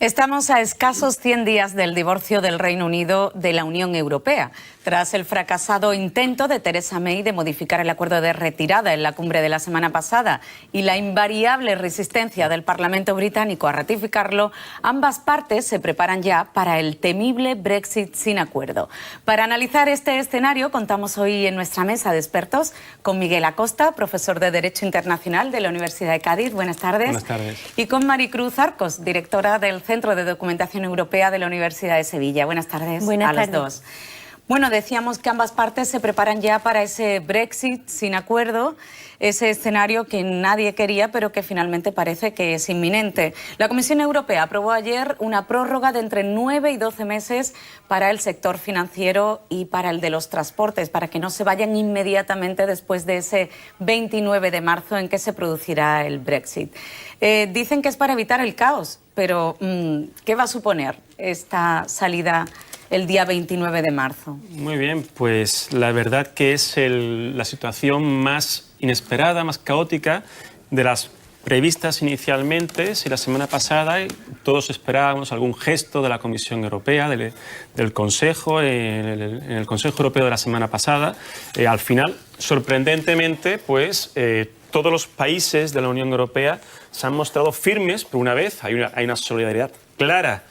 Estamos a escasos 100 días del divorcio del Reino Unido de la Unión Europea, tras el fracasado intento de Theresa May de modificar el acuerdo de retirada en la cumbre de la semana pasada y la invariable resistencia del Parlamento británico a ratificarlo. Ambas partes se preparan ya para el temible Brexit sin acuerdo. Para analizar este escenario, contamos hoy en nuestra mesa de expertos con Miguel Acosta, profesor de Derecho Internacional de la Universidad de Cádiz. Buenas tardes. Buenas tardes. Y con Maricruz Arcos, directora del Centro de Documentación Europea de la Universidad de Sevilla. Buenas tardes. Buenas tardes. A los dos. Bueno, decíamos que ambas partes se preparan ya para ese Brexit sin acuerdo, ese escenario que nadie quería, pero que finalmente parece que es inminente. La Comisión Europea aprobó ayer una prórroga de entre 9 y 12 meses para el sector financiero y para el de los transportes, para que no se vayan inmediatamente después de ese 29 de marzo en que se producirá el Brexit. Dicen que es para evitar el caos, pero ¿qué va a suponer esta salida el día 29 de marzo? Muy bien, pues la verdad que es la situación más inesperada, más caótica de las previstas inicialmente. Si la semana pasada todos esperábamos algún gesto de la Comisión Europea, del Consejo, en el Consejo Europeo de la semana pasada, al final, sorprendentemente, pues todos los países de la Unión Europea se han mostrado firmes. Por una vez hay una solidaridad clara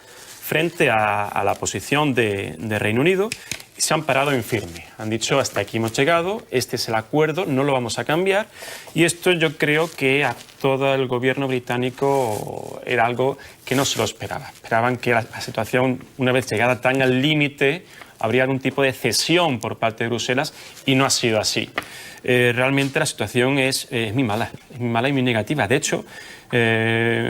frente a la posición de Reino Unido, y se han parado en firme. Han dicho, hasta aquí hemos llegado, este es el acuerdo, no lo vamos a cambiar. Y esto yo creo que a todo el gobierno británico era algo que no se lo esperaba. Esperaban que la situación, una vez llegada tan al límite, habría algún tipo de cesión por parte de Bruselas, y no ha sido así. Realmente la situación es muy mala y muy negativa. De hecho,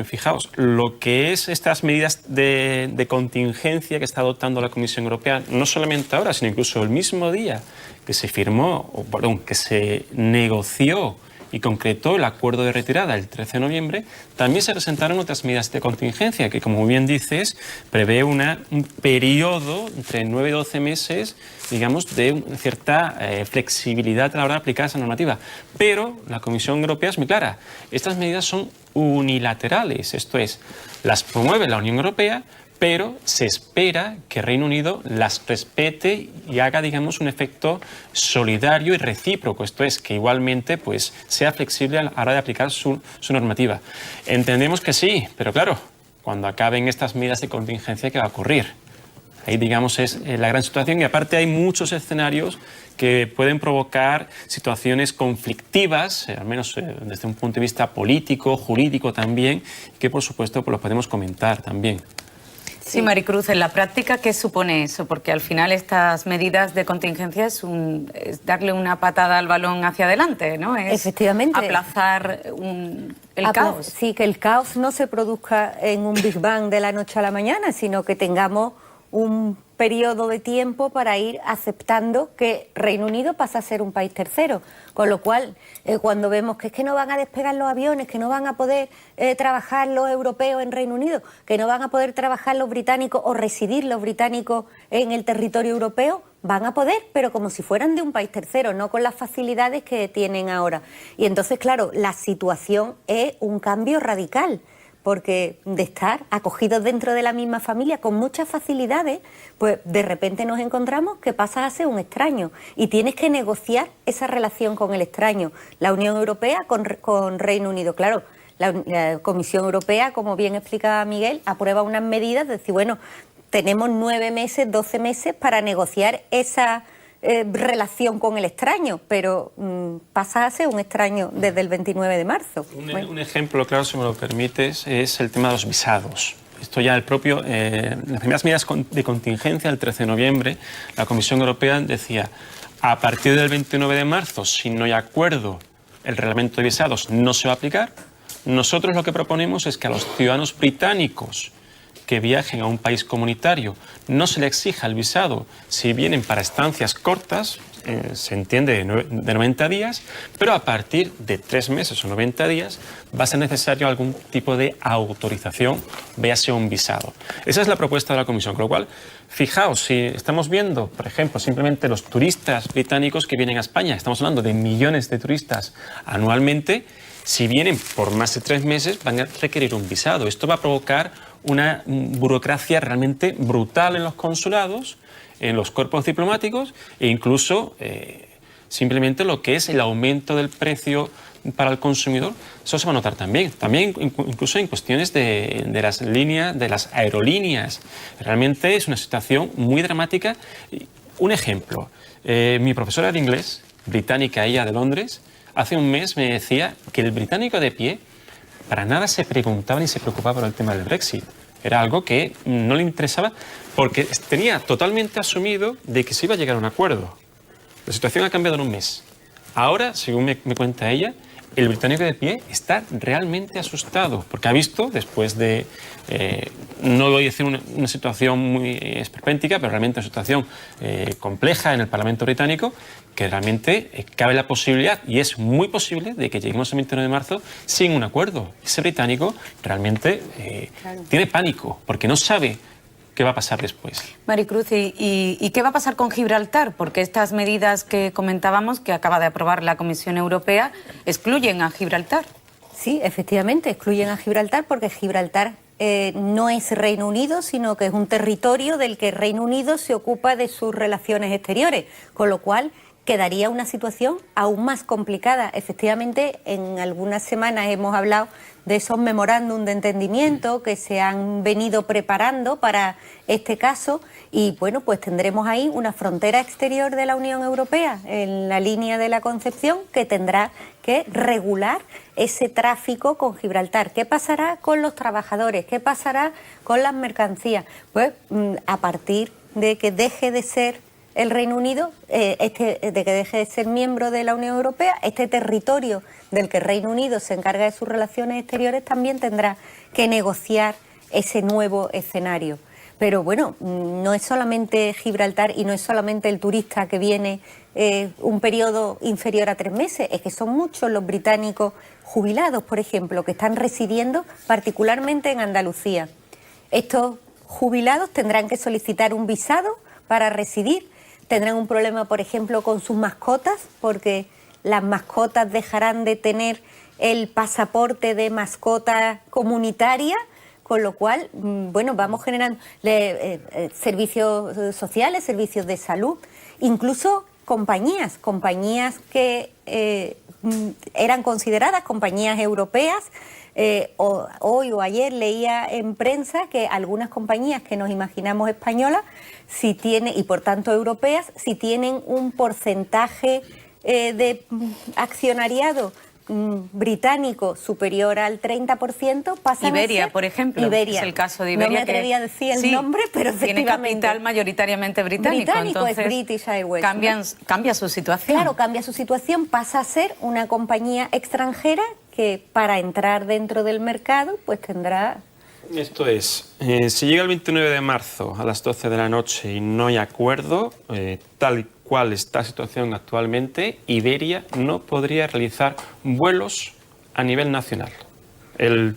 fijaos, lo que es estas medidas de contingencia que está adoptando la Comisión Europea, no solamente ahora, sino incluso el mismo día que se firmó, o perdón, que se negoció y concretó el acuerdo de retirada el 13 de noviembre, también se presentaron otras medidas de contingencia que, como bien dices, prevé un periodo entre 9 y 12 meses, digamos, de una cierta flexibilidad a la hora de aplicar esa normativa. Pero la Comisión Europea es muy clara. Estas medidas son unilaterales, esto es, las promueve la Unión Europea, pero se espera que Reino Unido las respete y haga, digamos, un efecto solidario y recíproco. Esto es, que igualmente pues, sea flexible a la hora de aplicar su normativa. Entendemos que sí, pero claro, cuando acaben estas medidas de contingencia, ¿qué va a ocurrir? Ahí, digamos, es la gran situación, y aparte hay muchos escenarios que pueden provocar situaciones conflictivas, al menos desde un punto de vista político, jurídico también, que por supuesto pues, los podemos comentar también. Sí, Maricruz, en la práctica, ¿qué supone eso? Porque al final estas medidas de contingencia es darle una patada al balón hacia adelante, ¿no? Es efectivamente aplazar el caos. Sí, que el caos no se produzca en un Big Bang de la noche a la mañana, sino que tengamos un periodo de tiempo para ir aceptando que Reino Unido pasa a ser un país tercero. Con lo cual, cuando vemos que es que no van a despegar los aviones, que no van a poder trabajar los europeos en Reino Unido, que no van a poder trabajar los británicos o residir los británicos en el territorio europeo, van a poder, pero como si fueran de un país tercero, no con las facilidades que tienen ahora. Y entonces, claro, la situación es un cambio radical, porque de estar acogidos dentro de la misma familia con muchas facilidades, pues de repente nos encontramos que pasas a ser un extraño y tienes que negociar esa relación con el extraño. La Unión Europea con Reino Unido, claro, la Comisión Europea, como bien explica Miguel, aprueba unas medidas de decir, bueno, tenemos 9 meses, 12 meses para negociar esa relación con el extraño, pero pasa a ser un extraño desde el 29 de marzo. Un ejemplo claro, si me lo permites, es el tema de los visados. Esto ya las primeras medidas de contingencia el 13 de noviembre, la Comisión Europea decía, a partir del 29 de marzo, si no hay acuerdo, el reglamento de visados no se va a aplicar. Nosotros lo que proponemos es que a los ciudadanos británicos que viajen a un país comunitario no se le exija el visado si vienen para estancias cortas, se entiende de 90 días, pero a partir de 3 meses o 90 días va a ser necesario algún tipo de autorización, véase un visado. Esa es la propuesta de la Comisión, con lo cual, fijaos, si estamos viendo, por ejemplo, simplemente los turistas británicos que vienen a España, estamos hablando de millones de turistas anualmente, si vienen por más de 3 meses van a requerir un visado. Esto va a provocar una burocracia realmente brutal en los consulados, en los cuerpos diplomáticos e incluso simplemente lo que es el aumento del precio para el consumidor, eso se va a notar también incluso en cuestiones de las líneas, de las aerolíneas. Realmente es una situación muy dramática. Un ejemplo, mi profesora de inglés, británica ella de Londres, hace un mes me decía que el británico de pie para nada se preguntaba ni se preocupaba por el tema del Brexit. Era algo que no le interesaba porque tenía totalmente asumido de que se iba a llegar a un acuerdo. La situación ha cambiado en un mes. Ahora, según me cuenta ella, el británico de pie está realmente asustado porque ha visto, después de, no voy a decir una situación muy esperpéntica, pero realmente una situación compleja en el Parlamento británico, que realmente cabe la posibilidad, y es muy posible, de que lleguemos al 29 de marzo sin un acuerdo. Ese británico realmente tiene pánico porque no sabe ¿qué va a pasar después? Maricruz, ¿y qué va a pasar con Gibraltar? Porque estas medidas que comentábamos, que acaba de aprobar la Comisión Europea, excluyen a Gibraltar. Sí, efectivamente, excluyen a Gibraltar porque Gibraltar no es Reino Unido, sino que es un territorio del que Reino Unido se ocupa de sus relaciones exteriores, con lo cual quedaría una situación aún más complicada. Efectivamente, en algunas semanas hemos hablado de esos memorándum de entendimiento que se han venido preparando para este caso y, bueno, pues tendremos ahí una frontera exterior de la Unión Europea en la línea de la Concepción que tendrá que regular ese tráfico con Gibraltar. ¿Qué pasará con los trabajadores? ¿Qué pasará con las mercancías? Pues a partir de que deje de ser el Reino Unido, de que deje de ser miembro de la Unión Europea, este territorio del que el Reino Unido se encarga de sus relaciones exteriores también tendrá que negociar ese nuevo escenario. Pero bueno, no es solamente Gibraltar y no es solamente el turista que viene un periodo inferior a 3 meses, es que son muchos los británicos jubilados, por ejemplo, que están residiendo particularmente en Andalucía. Estos jubilados tendrán que solicitar un visado para residir. Tendrán un problema, por ejemplo, con sus mascotas, porque las mascotas dejarán de tener el pasaporte de mascota comunitaria, con lo cual, bueno, vamos generando servicios sociales, servicios de salud, incluso compañías que eran consideradas compañías europeas. Hoy o ayer leía en prensa que algunas compañías que nos imaginamos españolas, si tienen, y por tanto europeas, si tienen un porcentaje de accionariado británico superior al 30%, pasan Iberia, a ser... por ejemplo, Iberia. Es el caso de Iberia. No me atreví a decir el nombre, pero efectivamente... Tiene capital mayoritariamente británico. Entonces, es British Airways. Cambia su situación. Claro, cambia su situación, pasa a ser una compañía extranjera que para entrar dentro del mercado pues tendrá... Esto es, si llega el 29 de marzo a las 12 de la noche y no hay acuerdo, tal y cual está la situación actualmente, Iberia no podría realizar vuelos a nivel nacional. El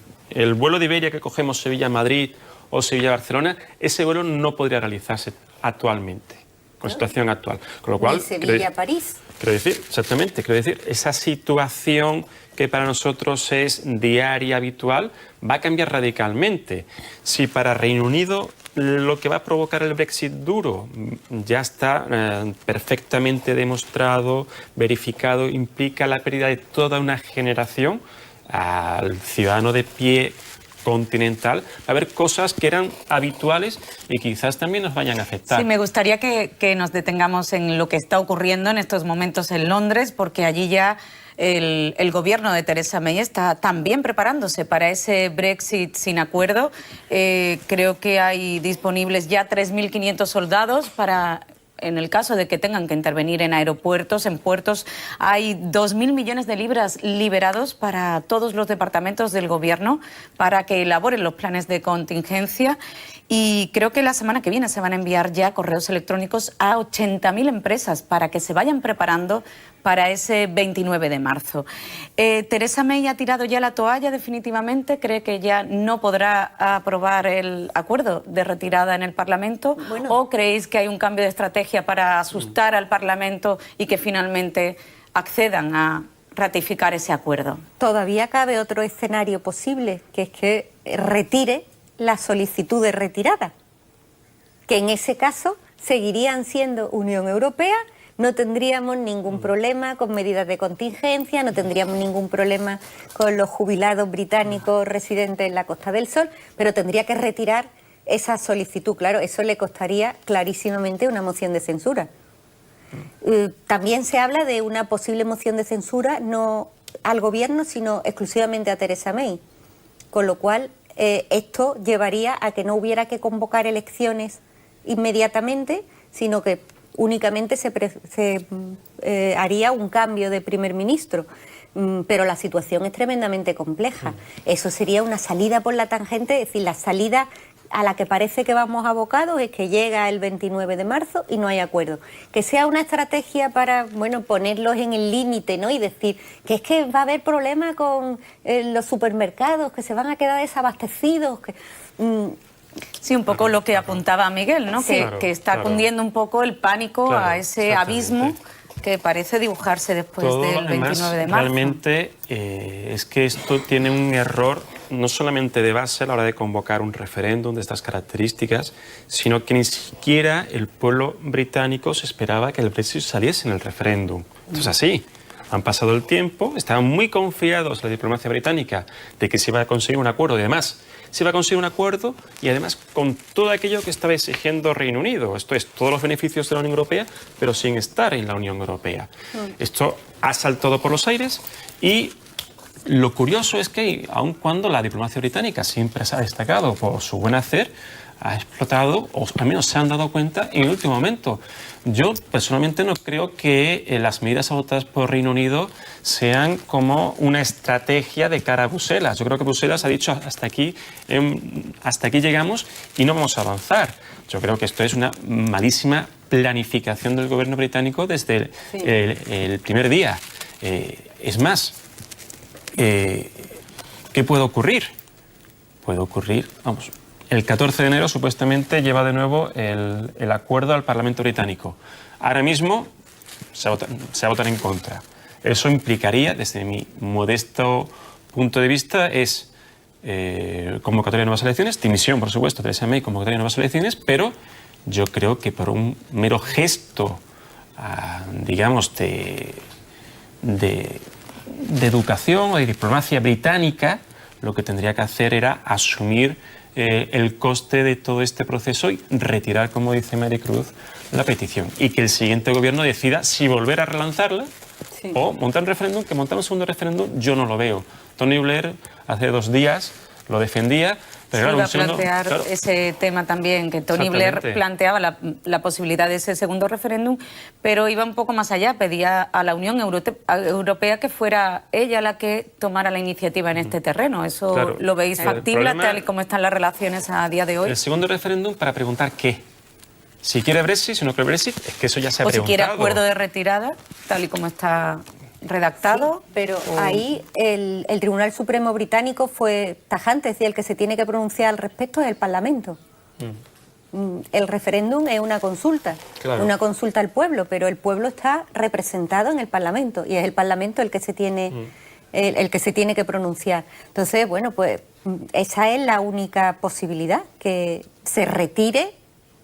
vuelo de Iberia que cogemos Sevilla-Madrid o Sevilla-Barcelona, ese vuelo no podría realizarse actualmente, con situación actual. Con lo cual, Sevilla-París. Quiero decir, exactamente, esa situación que para nosotros es diaria, habitual, va a cambiar radicalmente. Si para Reino Unido lo que va a provocar el Brexit duro ya está perfectamente demostrado, verificado, implica la pérdida de toda una generación, al ciudadano de pie continental, va a haber cosas que eran habituales y quizás también nos vayan a afectar. Sí, me gustaría que nos detengamos en lo que está ocurriendo en estos momentos en Londres, porque allí ya el gobierno de Theresa May está también preparándose para ese Brexit sin acuerdo. Creo que hay disponibles ya 3.500 soldados para... En el caso de que tengan que intervenir en aeropuertos, en puertos, hay 2.000 millones de libras liberados para todos los departamentos del gobierno para que elaboren los planes de contingencia. Y creo que la semana que viene se van a enviar ya correos electrónicos a 80.000 empresas para que se vayan preparando para ese 29 de marzo. ¿Theresa May ha tirado ya la toalla definitivamente? ¿Cree que ya no podrá aprobar el acuerdo de retirada en el Parlamento? Bueno. ¿O creéis que hay un cambio de estrategia para asustar al Parlamento y que finalmente accedan a ratificar ese acuerdo? Todavía cabe otro escenario posible, que es que retire la solicitud de retirada, que en ese caso seguirían siendo Unión Europea, no tendríamos ningún problema con medidas de contingencia, no tendríamos ningún problema con los jubilados británicos residentes en la Costa del Sol, pero tendría que retirar esa solicitud. Claro, eso le costaría clarísimamente una moción de censura. También se habla de una posible moción de censura no al Gobierno, sino exclusivamente a Theresa May, con lo cual esto llevaría a que no hubiera que convocar elecciones inmediatamente, sino que únicamente se haría un cambio de primer ministro. Pero la situación es tremendamente compleja. Eso sería una salida por la tangente, es decir, la salida a la que parece que vamos abocados es que llega el 29 de marzo y no hay acuerdo. Que sea una estrategia para, bueno, ponerlos en el límite, ¿no? Y decir que es que va a haber problemas con los supermercados, que se van a quedar desabastecidos, que... Sí, un poco lo que apuntaba Miguel, ¿no? Sí. Que está cundiendo un poco el pánico a ese abismo que parece dibujarse después del 29 de marzo. Realmente es que esto tiene un error no solamente de base a la hora de convocar un referéndum de estas características, sino que ni siquiera el pueblo británico se esperaba que el Brexit saliese en el referéndum. Entonces así, han pasado el tiempo, estaban muy confiados la diplomacia británica de que se iba a conseguir un acuerdo y además se iba a conseguir un acuerdo y además con todo aquello que estaba exigiendo Reino Unido, esto es, todos los beneficios de la Unión Europea, pero sin estar en la Unión Europea. Esto ha saltado por los aires y lo curioso es que, aun cuando la diplomacia británica siempre se ha destacado por su buen hacer, ha explotado, o al menos se han dado cuenta en el último momento. Yo personalmente no creo que las medidas adoptadas por Reino Unido sean como una estrategia de cara a Bruselas. Yo creo que Bruselas ha dicho hasta aquí llegamos y no vamos a avanzar. Yo creo que esto es una malísima planificación del gobierno británico desde el primer día. Es más, ¿qué puede ocurrir? Puede ocurrir, vamos, el 14 de enero supuestamente lleva de nuevo el acuerdo al Parlamento británico. Ahora mismo se va a votar en contra. Eso implicaría, desde mi modesto punto de vista, es convocatoria de nuevas elecciones, dimisión, por supuesto, Theresa May, convocatoria de nuevas elecciones, pero yo creo que por un mero gesto, digamos, de educación o de diplomacia británica, lo que tendría que hacer era asumir el coste de todo este proceso y retirar, como dice Maricruz, la petición. Y que el siguiente gobierno decida si volver a relanzarla o montar un referéndum. Que montar un segundo referéndum yo no lo veo. Tony Blair hace 2 días lo defendía. Pero iba a plantear ese tema también, que Tony Blair planteaba la posibilidad de ese segundo referéndum, pero iba un poco más allá, pedía a la Unión Europea que fuera ella la que tomara la iniciativa en este terreno. ¿Eso lo veis factible tal y como están las relaciones a día de hoy? El segundo referéndum para preguntar qué. Si quiere Brexit, si no quiere Brexit, es que eso ya se ha preguntado. O si quiere acuerdo de retirada, tal y como está redactado. Sí, pero ahí el Tribunal Supremo británico fue tajante, es decir, el que se tiene que pronunciar al respecto es el Parlamento. El referéndum es una consulta al pueblo, pero el pueblo está representado en el Parlamento y es el Parlamento el que se tiene el que se tiene que pronunciar. Entonces, bueno, pues esa es la única posibilidad, que se retire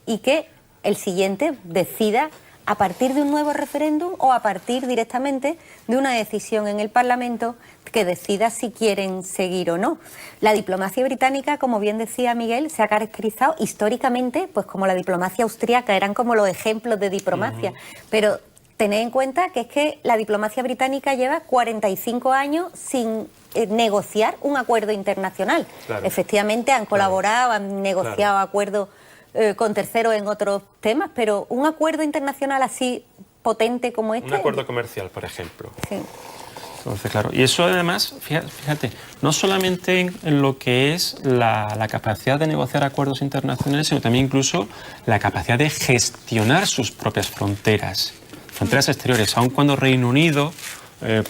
y que el siguiente decida a partir de un nuevo referéndum o a partir directamente de una decisión en el Parlamento que decida si quieren seguir o no. La diplomacia británica, como bien decía Miguel, se ha caracterizado históricamente pues como la diplomacia austriaca, eran como los ejemplos de diplomacia, pero tened en cuenta que es que la diplomacia británica lleva 45 años sin negociar un acuerdo internacional. Efectivamente han colaborado, han negociado acuerdos con terceros en otros temas, pero un acuerdo internacional así potente como este... Un acuerdo comercial, por ejemplo. Sí. Entonces, claro, y eso además, fíjate, no solamente en lo que es la capacidad de negociar acuerdos internacionales, sino también incluso la capacidad de gestionar sus propias fronteras exteriores, aun cuando Reino Unido,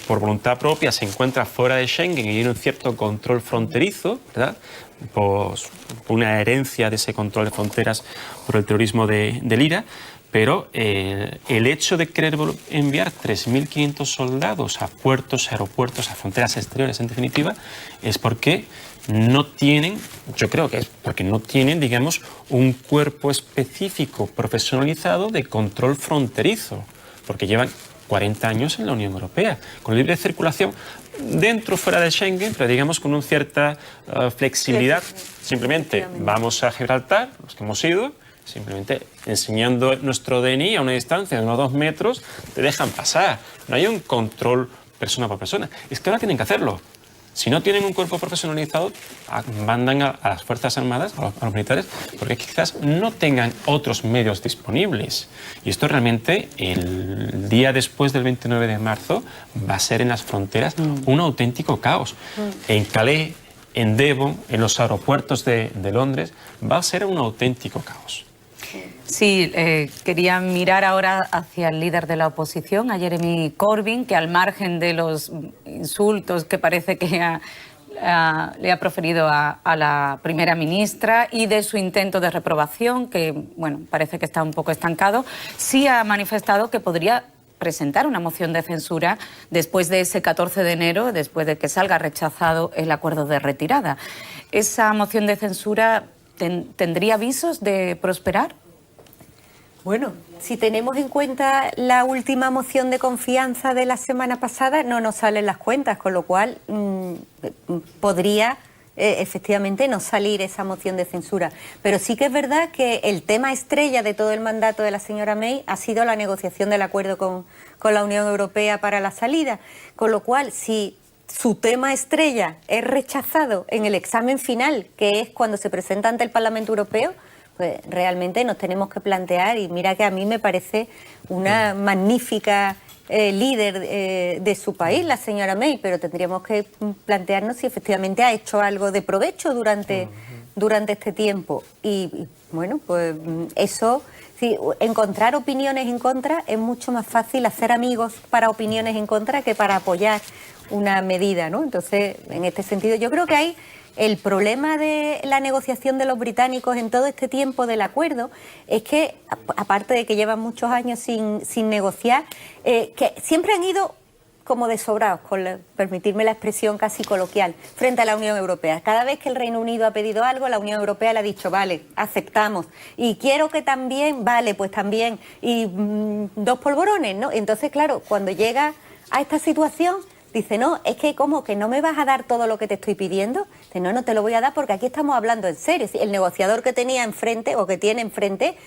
por voluntad propia, se encuentra fuera de Schengen y tiene un cierto control fronterizo, ¿verdad?, por una herencia de ese control de fronteras por el terrorismo del IRA, pero el hecho de querer enviar 3.500 soldados a puertos, aeropuertos, a fronteras exteriores, en definitiva, es porque no tienen, yo creo que es porque no tienen, digamos, un cuerpo específico profesionalizado de control fronterizo, porque llevan 40 años en la Unión Europea, con libre circulación dentro o fuera de Schengen, pero digamos con una cierta flexibilidad. Simplemente vamos a Gibraltar, los que hemos ido, simplemente enseñando nuestro DNI a una distancia de unos 2 metros, te dejan pasar. No hay un control persona por persona. Es que ahora tienen que hacerlo. Si no tienen un cuerpo profesionalizado, mandan a las Fuerzas Armadas, a los militares, porque quizás no tengan otros medios disponibles. Y esto realmente, el día después del 29 de marzo, va a ser en las fronteras un auténtico caos. En Calais, en Devon, en los aeropuertos de Londres, va a ser un auténtico caos. Sí, quería mirar ahora hacia el líder de la oposición, a Jeremy Corbyn, que al margen de los insultos que parece que le ha proferido a la primera ministra y de su intento de reprobación, que bueno, parece que está un poco estancado, sí ha manifestado que podría presentar una moción de censura después de ese 14 de enero, después de que salga rechazado el acuerdo de retirada. ¿Esa moción de censura tendría visos de prosperar? Bueno, si tenemos en cuenta la última moción de confianza de la semana pasada, no nos salen las cuentas, con lo cual podría efectivamente no salir esa moción de censura. Pero sí que es verdad que el tema estrella de todo el mandato de la señora May ha sido la negociación del acuerdo con la Unión Europea para la salida, con lo cual si su tema estrella es rechazado en el examen final, que es cuando se presenta ante el Parlamento Europeo, pues realmente nos tenemos que plantear, y mira que a mí me parece una magnífica líder de su país, la señora May, pero tendríamos que plantearnos si efectivamente ha hecho algo de provecho durante este tiempo. Y bueno, pues eso, sí, encontrar opiniones en contra es mucho más fácil hacer amigos para opiniones en contra que para apoyar una medida, ¿no? Entonces, en este sentido, yo creo que hay el problema de la negociación de los británicos en todo este tiempo del acuerdo es que, aparte de que llevan muchos años sin negociar, que siempre han ido como desobrados, permitirme la expresión casi coloquial, frente a la Unión Europea. Cada vez que el Reino Unido ha pedido algo, la Unión Europea le ha dicho, vale, aceptamos. Y quiero que también, vale, pues también. Y 2 polvorones, ¿no? Entonces, claro, cuando llega a esta situación, dice, no, es que como que no me vas a dar todo lo que te estoy pidiendo. Dice, no, no te lo voy a dar porque aquí estamos hablando en serio. El negociador que tenía enfrente o que tiene enfrente,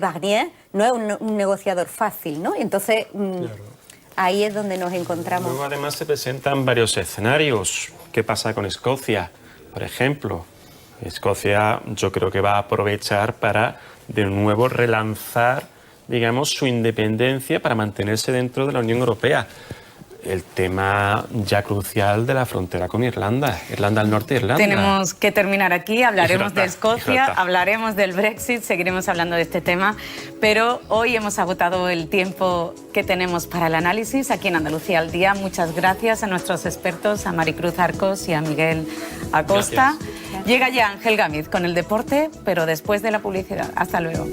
Barnier, no es un negociador fácil, ¿no? Entonces, claro, ahí es donde nos encontramos. Luego además se presentan varios escenarios. ¿Qué pasa con Escocia, por ejemplo? Escocia yo creo que va a aprovechar para de nuevo relanzar, digamos, su independencia para mantenerse dentro de la Unión Europea. El tema ya crucial de la frontera con Irlanda del Norte de Irlanda. Tenemos que terminar aquí, hablaremos de Escocia, hablaremos del Brexit, seguiremos hablando de este tema, pero hoy hemos agotado el tiempo que tenemos para el análisis aquí en Andalucía al Día. Muchas gracias a nuestros expertos, a Maricruz Arcos y a Miguel Acosta. Gracias. Llega ya Ángel Gámez con el deporte, pero después de la publicidad. Hasta luego.